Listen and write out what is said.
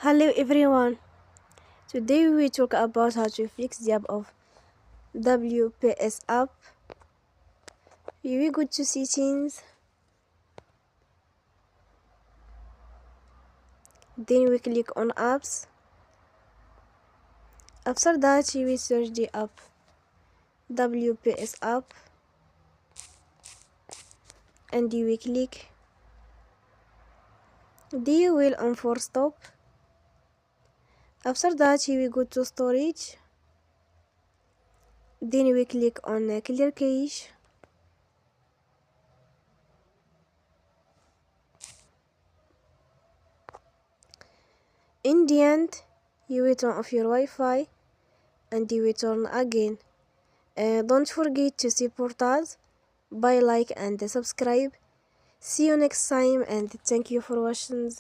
Hello everyone. Today we talk about how to fix the app of WPS app. We go to settings, then we click on apps. After that we search the app WPS app and we click the wheel on for stop. After that we go to storage, then we click on clear cache. In the end, you will turn off your Wi-Fi and you will turn again. Don't forget to support us by like and subscribe. See you next time and thank you for watching.